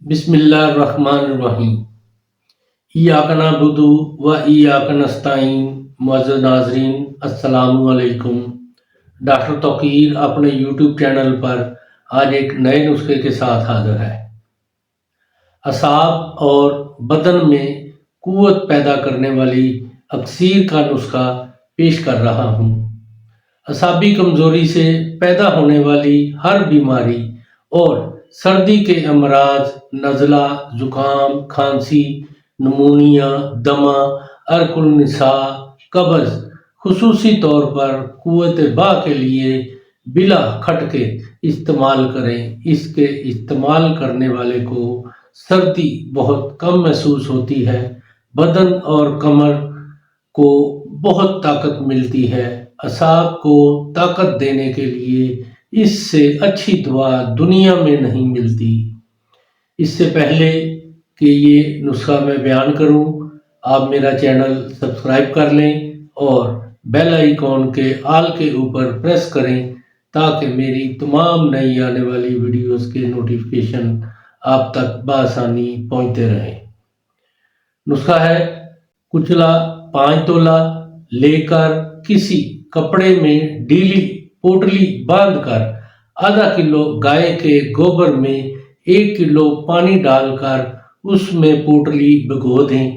بسم اللہ الرحمن الرحیم۔ ایاک نعبد و ایاک نستعین۔ معزز ناظرین السلام علیکم۔ ڈاکٹر توقیر اپنے یوٹیوب چینل پر آج ایک نئے نسخے کے ساتھ حاضر ہے۔ اعصاب اور بدن میں قوت پیدا کرنے والی اکسیر کا نسخہ پیش کر رہا ہوں۔ اعصابی کمزوری سے پیدا ہونے والی ہر بیماری اور سردی کے امراض، نزلہ، زکام، کھانسی، نمونیا، دمہ، عرق النساء، قبض، خصوصی طور پر قوت با کے لیے بلا کھٹکے استعمال کریں۔ اس کے استعمال کرنے والے کو سردی بہت کم محسوس ہوتی ہے، بدن اور کمر کو بہت طاقت ملتی ہے۔ اعصاب کو طاقت دینے کے لیے اس سے اچھی دوا دنیا میں نہیں ملتی۔ اس سے پہلے کہ یہ نسخہ میں بیان کروں، آپ میرا چینل سبسکرائب کر لیں اور بیل آئیکن کے آل کے اوپر پریس کریں تاکہ میری تمام نئی آنے والی ویڈیوز کے نوٹیفیکیشن آپ تک بآسانی پہنچتے رہیں۔ نسخہ ہے: کچلا 5 تولہ لے کر کسی کپڑے میں ڈیلی پوٹلی باندھ کر آدھا کلو گائے کے گوبر میں 1 کلو پانی ڈال کر اس میں پوٹلی بھگو دیں۔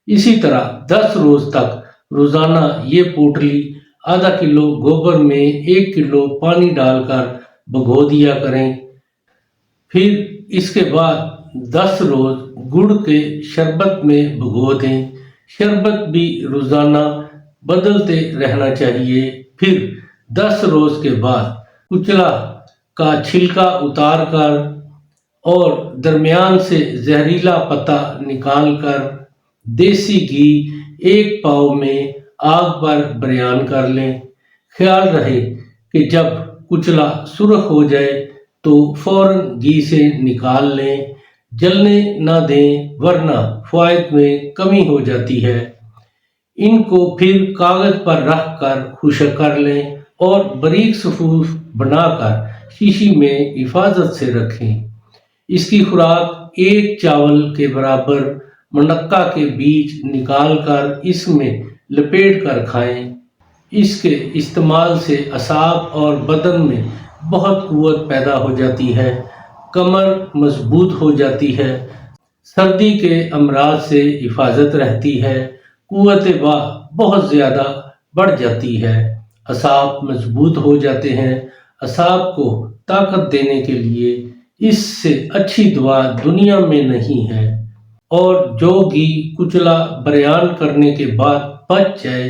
اسی طرح 10 روز تک روزانہ یہ پوٹلی آدھا کلو گوبر میں 1 کلو پانی ڈال کر بھگو دیا کریں۔ پھر اس کے بعد 10 روز گڑ کے شربت میں بھگو دیں۔ شربت بھی روزانہ بدلتے رہنا چاہیے۔ پھر 10 روز کے بعد کچلا کا چھلکا اتار کر اور درمیان سے زہریلا پتا نکال کر دیسی گھی 1 پاؤ میں آگ پر بریان کر لیں۔ خیال رہے کہ جب کچلا سرخ ہو جائے تو فوراً گھی سے نکال لیں، جلنے نہ دیں ورنہ فوائد میں کمی ہو جاتی ہے۔ ان کو پھر کاغذ پر رکھ کر خشک کر لیں اور باریک صفوف بنا کر شیشی میں حفاظت سے رکھیں۔ اس کی خوراک 1 چاول کے برابر منقع کے بیج نکال کر اس میں لپیٹ کر کھائیں۔ اس کے استعمال سے اعصاب اور بدن میں بہت قوت پیدا ہو جاتی ہے، کمر مضبوط ہو جاتی ہے، سردی کے امراض سے حفاظت رہتی ہے، قوت با بہت زیادہ بڑھ جاتی ہے، اعصاب مضبوط ہو جاتے ہیں۔ اعصاب کو طاقت دینے کے لیے اس سے اچھی دوا دنیا میں نہیں ہے۔ اور جو گھی کچلا بریان کرنے کے بعد بچ جائے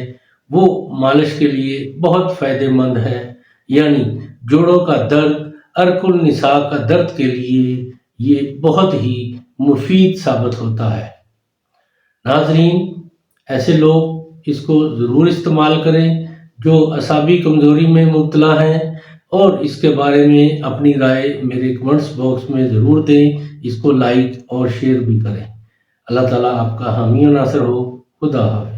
وہ مالش کے لیے بہت فائدہ مند ہے، یعنی جوڑوں کا درد، عرق النساء کا درد کے لیے یہ بہت ہی مفید ثابت ہوتا ہے۔ ناظرین، ایسے لوگ اس کو ضرور استعمال کریں جو اعصابی کمزوری میں مبتلا ہیں، اور اس کے بارے میں اپنی رائے میرے کمنٹس باکس میں ضرور دیں۔ اس کو لائک اور شیئر بھی کریں۔ اللہ تعالیٰ آپ کا حامی و ناصر ہو۔ خدا حافظ۔